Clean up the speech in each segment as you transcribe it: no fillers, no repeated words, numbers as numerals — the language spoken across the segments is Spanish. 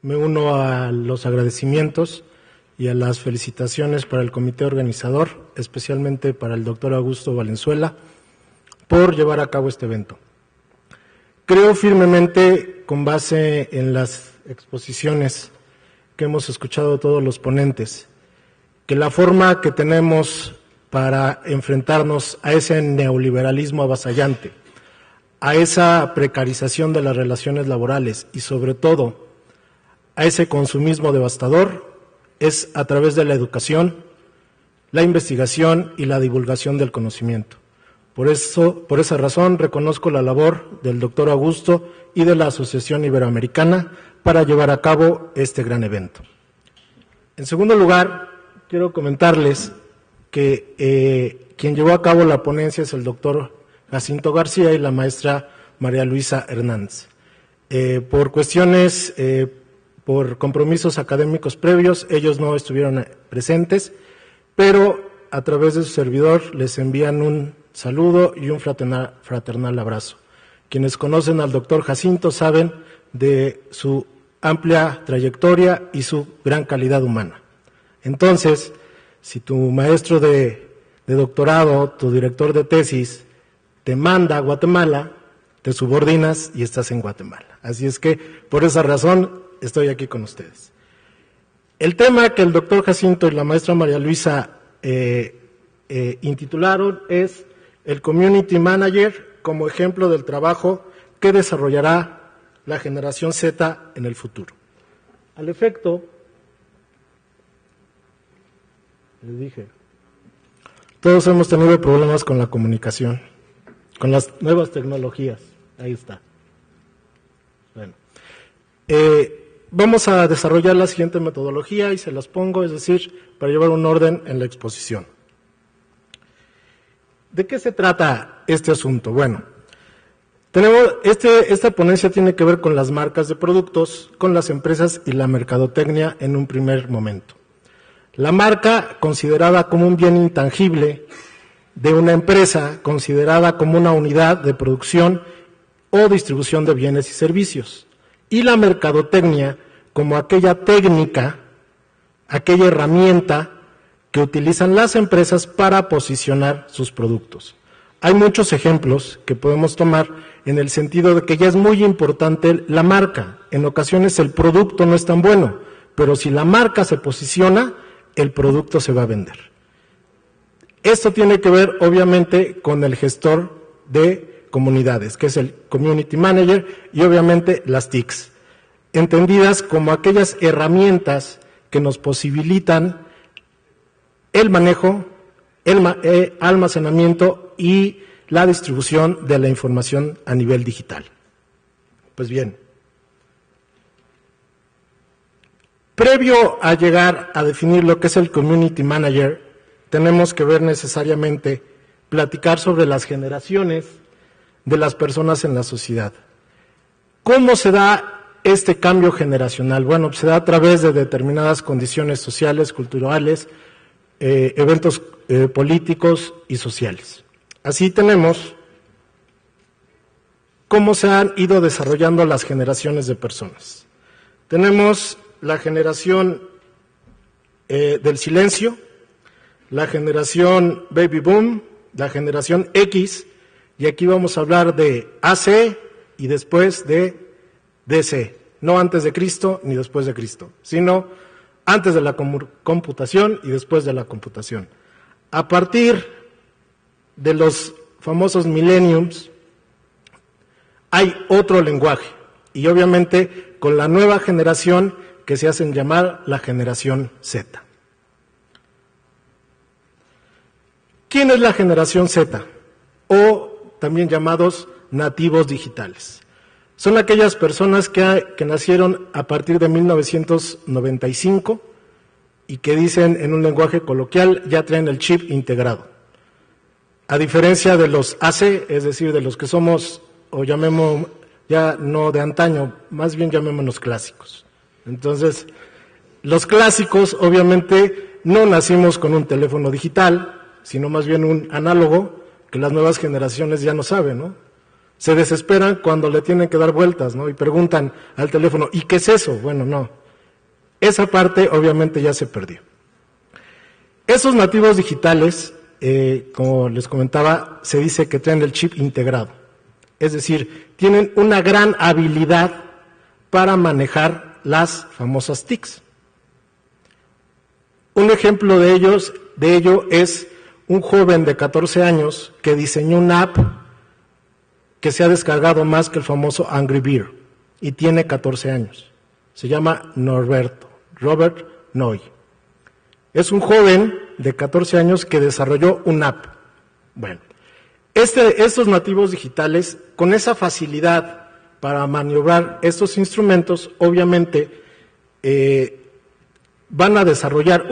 Me uno a los agradecimientos y a las felicitaciones para el comité organizador, especialmente para el doctor Augusto Valenzuela, por llevar a cabo este evento. Creo firmemente, con base en las exposiciones que hemos escuchado de todos los ponentes, que la forma que tenemos para enfrentarnos a ese neoliberalismo avasallante, a esa precarización de las relaciones laborales y sobre todo a ese consumismo devastador es a través de la educación, la investigación y la divulgación del conocimiento. Por esa razón, reconozco la labor del doctor Augusto y de la Asociación Iberoamericana para llevar a cabo este gran evento. En segundo lugar, quiero comentarles que quien llevó a cabo la ponencia es el doctor Jacinto García y la maestra María Luisa Hernández. Por cuestiones, por compromisos académicos previos, ellos no estuvieron presentes, pero a través de su servidor les envían un saludo y un fraternal abrazo. Quienes conocen al doctor Jacinto saben de su amplia trayectoria y su gran calidad humana. Entonces, si tu maestro de doctorado, tu director de tesis, te manda a Guatemala, te subordinas y estás en Guatemala. Así es que, por esa razón, estoy aquí con ustedes. El tema que el doctor Jacinto y la maestra María Luisa intitularon es el Community Manager como ejemplo del trabajo que desarrollará la generación Z en el futuro. Al efecto, les dije, todos hemos tenido problemas con la comunicación, con las nuevas tecnologías. Ahí está. Bueno, vamos a desarrollar la siguiente metodología y se las pongo, es decir, para llevar un orden en la exposición. ¿De qué se trata este asunto? Bueno, esta ponencia tiene que ver con las marcas de productos, con las empresas y la mercadotecnia en un primer momento. La marca, considerada como un bien intangible de una empresa, considerada como una unidad de producción o distribución de bienes y servicios. Y la mercadotecnia como aquella técnica, aquella herramienta que utilizan las empresas para posicionar sus productos. Hay muchos ejemplos que podemos tomar en el sentido de que ya es muy importante la marca. En ocasiones el producto no es tan bueno, pero si la marca se posiciona, el producto se va a vender. Esto tiene que ver, obviamente, con el gestor de comunidades, que es el Community Manager, y obviamente las TICs, entendidas como aquellas herramientas que nos posibilitan el manejo, el almacenamiento y la distribución de la información a nivel digital. Pues bien, previo a llegar a definir lo que es el Community Manager, tenemos que ver necesariamente, platicar sobre las generaciones de las personas en la sociedad. ¿Cómo se da este cambio generacional? Bueno, se da a través de determinadas condiciones sociales, culturales, eventos políticos y sociales. Así tenemos cómo se han ido desarrollando las generaciones de personas. Tenemos la generación del silencio, la generación Baby Boom, la generación X, y aquí vamos a hablar de AC y después de DC, no antes de Cristo ni después de Cristo, sino antes de la computación y después de la computación. A partir de los famosos millenniums, hay otro lenguaje, y obviamente con la nueva generación que se hacen llamar la generación Z. ¿Quién es la generación Z? O también llamados nativos digitales. Son aquellas personas que nacieron a partir de 1995 y que dicen en un lenguaje coloquial ya traen el chip integrado. A diferencia de los AC, es decir, de los que somos, o llamemos ya no de antaño, más bien llamémonos clásicos. Entonces, los clásicos obviamente no nacimos con un teléfono digital, sino más bien un análogo que las nuevas generaciones ya no saben, ¿no? Se desesperan cuando le tienen que dar vueltas, ¿no? Y preguntan al teléfono, ¿y qué es eso? Bueno, no. Esa parte obviamente ya se perdió. Esos nativos digitales, como les comentaba, se dice que traen el chip integrado. Es decir, tienen una gran habilidad para manejar las famosas TICs. Un ejemplo de ello es un joven de 14 años que diseñó una app que se ha descargado más que el famoso Angry Bear y tiene 14 años. Se llama Robert Noy. Es un joven de 14 años que desarrolló una app. Bueno, estos nativos digitales, con esa facilidad para maniobrar estos instrumentos, obviamente van a desarrollar,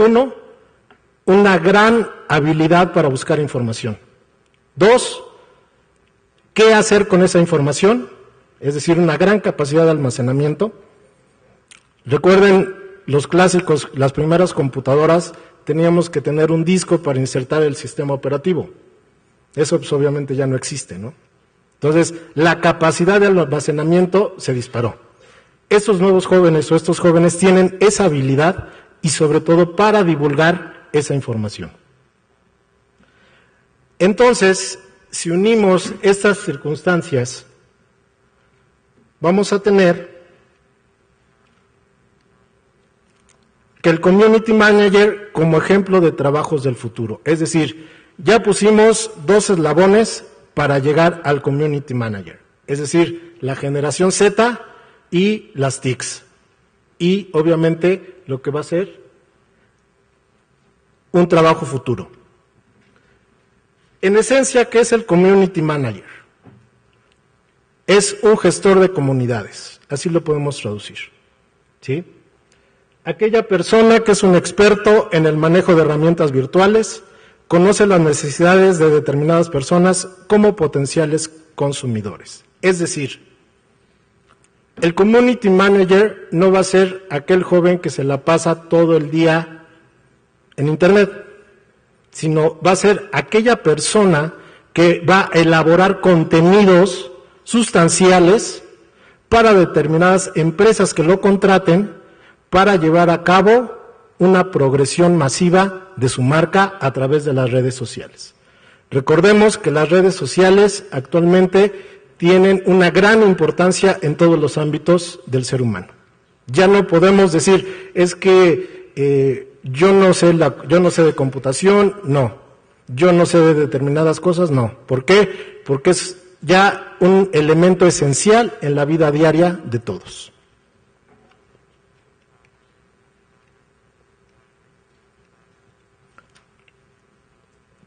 una gran habilidad para buscar información. 2, ¿qué hacer con esa información? Es decir, una gran capacidad de almacenamiento. Recuerden los clásicos, las primeras computadoras, teníamos que tener un disco para insertar el sistema operativo. Eso pues, obviamente ya no existe, ¿no? Entonces, la capacidad de almacenamiento se disparó. Estos nuevos jóvenes o estos jóvenes tienen esa habilidad y sobre todo para divulgar esa información. Entonces, si unimos estas circunstancias, vamos a tener que el Community Manager como ejemplo de trabajos del futuro. Es decir, ya pusimos 2 eslabones para llegar al Community Manager. Es decir, la generación Z y las TICs. Y obviamente lo que va a ser un trabajo futuro. En esencia, ¿qué es el Community Manager? Es un gestor de comunidades, así lo podemos traducir, ¿sí? Aquella persona que es un experto en el manejo de herramientas virtuales, conoce las necesidades de determinadas personas como potenciales consumidores. Es decir, el Community Manager no va a ser aquel joven que se la pasa todo el día en Internet, sino va a ser aquella persona que va a elaborar contenidos sustanciales para determinadas empresas que lo contraten para llevar a cabo una progresión masiva de su marca a través de las redes sociales. Recordemos que las redes sociales actualmente tienen una gran importancia en todos los ámbitos del ser humano. Ya no podemos decir, es que yo no sé de computación, no. Yo no sé de determinadas cosas, no. ¿Por qué? Porque es ya un elemento esencial en la vida diaria de todos.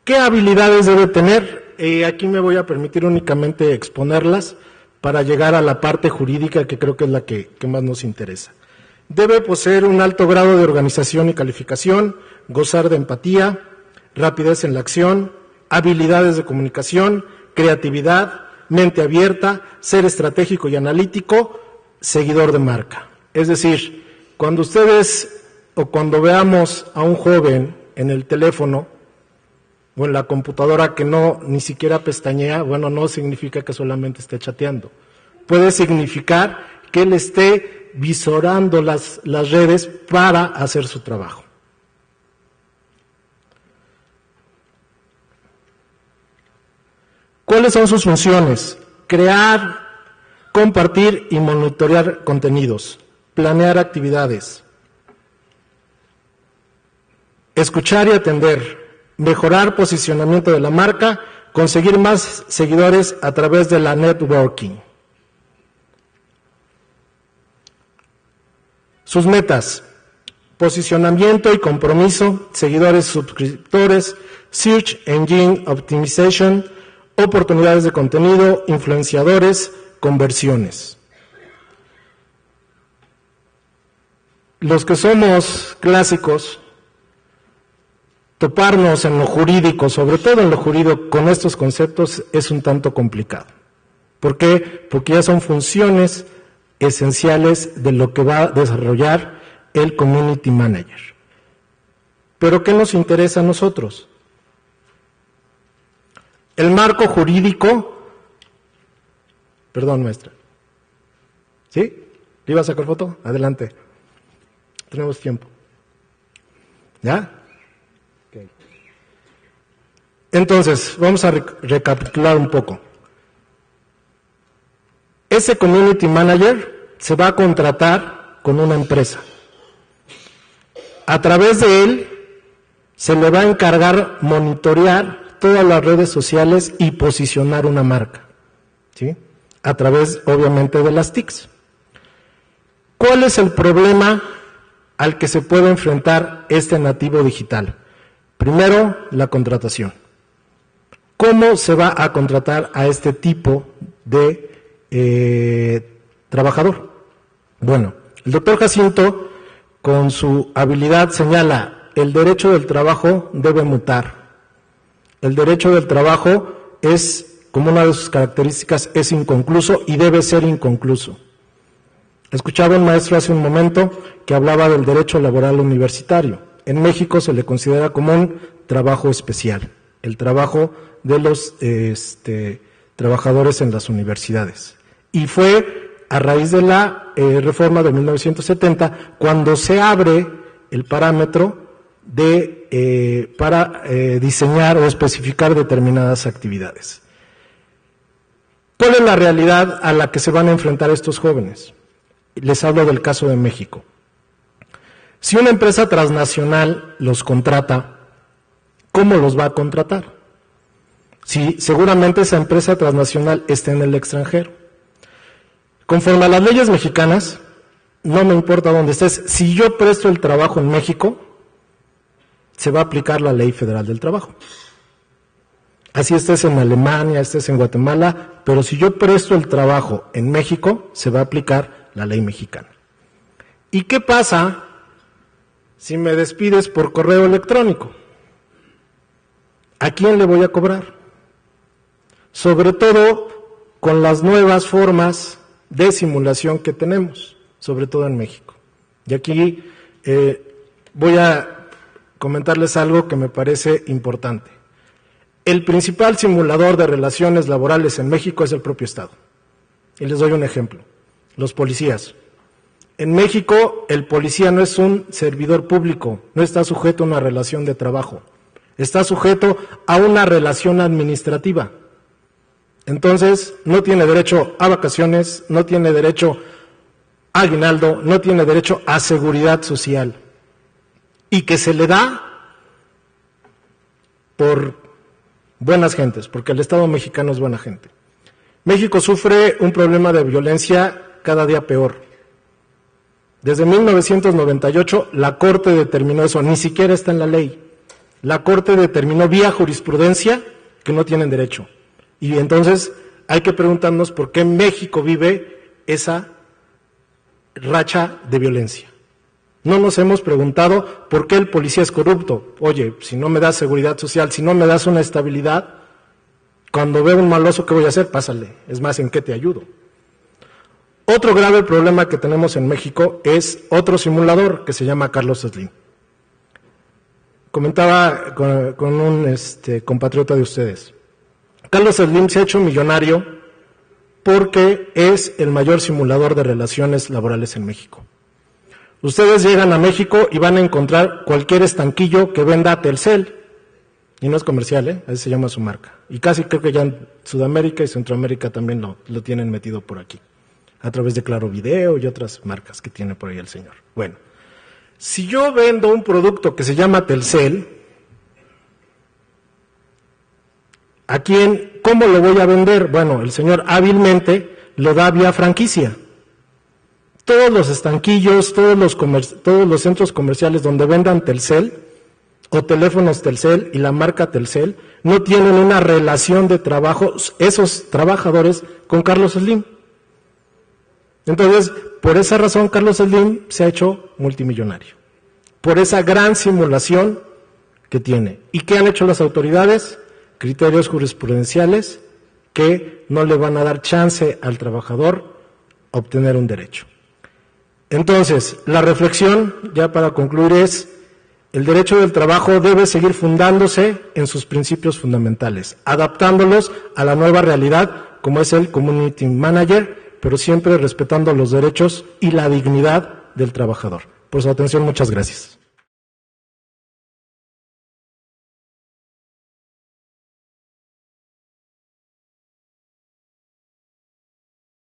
¿Qué habilidades debe tener? Aquí me voy a permitir únicamente exponerlas para llegar a la parte jurídica que creo que es la que más nos interesa. Debe poseer un alto grado de organización y calificación, gozar de empatía, rapidez en la acción, habilidades de comunicación, creatividad, mente abierta, ser estratégico y analítico, seguidor de marca. Es decir, cuando ustedes o cuando veamos a un joven en el teléfono o en la computadora que ni siquiera pestañea, bueno, no significa que solamente esté chateando. Puede significar que él esté visorando las redes para hacer su trabajo. ¿Cuáles son sus funciones? Crear, compartir y monitorear contenidos, planear actividades, escuchar y atender, mejorar posicionamiento de la marca, conseguir más seguidores a través de la networking. Sus metas: posicionamiento y compromiso, seguidores, suscriptores, Search Engine Optimization, oportunidades de contenido, influenciadores, conversiones. Los que somos clásicos, toparnos en lo jurídico, sobre todo en lo jurídico, con estos conceptos es un tanto complicado. ¿Por qué? Porque ya son funciones esenciales de lo que va a desarrollar el Community Manager. ¿Pero qué nos interesa a nosotros? El marco jurídico Perdón, maestra. ¿Sí? ¿Le iba a sacar foto? Adelante. Tenemos tiempo. ¿Ya? Okay. Entonces, vamos a recapitular un poco. Ese community manager se va a contratar con una empresa. A través de él se le va a encargar monitorear todas las redes sociales y posicionar una marca, ¿sí? A través, obviamente, de las TICs. ¿Cuál es el problema al que se puede enfrentar este nativo digital? Primero, la contratación. ¿Cómo se va a contratar a este tipo de trabajador? Bueno, el doctor Jacinto, con su habilidad, señala: el derecho del trabajo debe mutar. El derecho del trabajo es, como una de sus características, es inconcluso y debe ser inconcluso. Escuchaba un maestro hace un momento que hablaba del derecho laboral universitario. En México se le considera como un trabajo especial, el trabajo de los trabajadores en las universidades. Y fue a raíz de la reforma de 1970 cuando se abre el parámetro para diseñar o especificar determinadas actividades. ¿Cuál es la realidad a la que se van a enfrentar estos jóvenes? Les hablo del caso de México. Si una empresa transnacional los contrata, ¿cómo los va a contratar? Si seguramente esa empresa transnacional está en el extranjero. Conforme a las leyes mexicanas, no me importa dónde estés, si yo presto el trabajo en México, se va a aplicar la Ley Federal del Trabajo. Así estés en Alemania, estés en Guatemala, pero si yo presto el trabajo en México, se va a aplicar la ley mexicana. ¿Y qué pasa si me despides por correo electrónico? ¿A quién le voy a cobrar? Sobre todo con las nuevas formas de simulación que tenemos, sobre todo en México. Y aquí voy a comentarles algo que me parece importante. El principal simulador de relaciones laborales en México es el propio Estado. Y les doy un ejemplo. Los policías. En México, el policía no es un servidor público, no está sujeto a una relación de trabajo, está sujeto a una relación administrativa. Entonces, no tiene derecho a vacaciones, no tiene derecho a aguinaldo, no tiene derecho a seguridad social. Y que se le da por buenas gentes, porque el Estado mexicano es buena gente. México sufre un problema de violencia cada día peor. Desde 1998 la Corte determinó eso, ni siquiera está en la ley. La Corte determinó vía jurisprudencia que no tienen derecho. Y entonces hay que preguntarnos por qué México vive esa racha de violencia. No nos hemos preguntado por qué el policía es corrupto. Oye, si no me das seguridad social, si no me das una estabilidad, cuando veo un maloso, ¿qué voy a hacer? Pásale. Es más, ¿en qué te ayudo? Otro grave problema que tenemos en México es otro simulador que se llama Carlos Slim. Comentaba con un compatriota de ustedes. Carlos Slim se ha hecho millonario porque es el mayor simulador de relaciones laborales en México. Ustedes llegan a México y van a encontrar cualquier estanquillo que venda Telcel, y no es comercial, así se llama su marca. Y casi creo que ya en Sudamérica y Centroamérica también lo tienen metido por aquí, a través de Claro Video y otras marcas que tiene por ahí el señor. Bueno, si yo vendo un producto que se llama Telcel, ¿a quién? ¿Cómo lo voy a vender? Bueno, el señor hábilmente lo da vía franquicia. Todos los estanquillos, todos los centros comerciales donde vendan Telcel o teléfonos Telcel y la marca Telcel no tienen una relación de trabajo, esos trabajadores, con Carlos Slim. Entonces, por esa razón, Carlos Slim se ha hecho multimillonario, por esa gran simulación que tiene. ¿Y qué han hecho las autoridades? Criterios jurisprudenciales que no le van a dar chance al trabajador a obtener un derecho. Entonces, la reflexión, ya para concluir, es El derecho del trabajo debe seguir fundándose en sus principios fundamentales, adaptándolos a la nueva realidad como es el Community Manager, pero siempre respetando los derechos y la dignidad del trabajador. Por su atención, muchas gracias.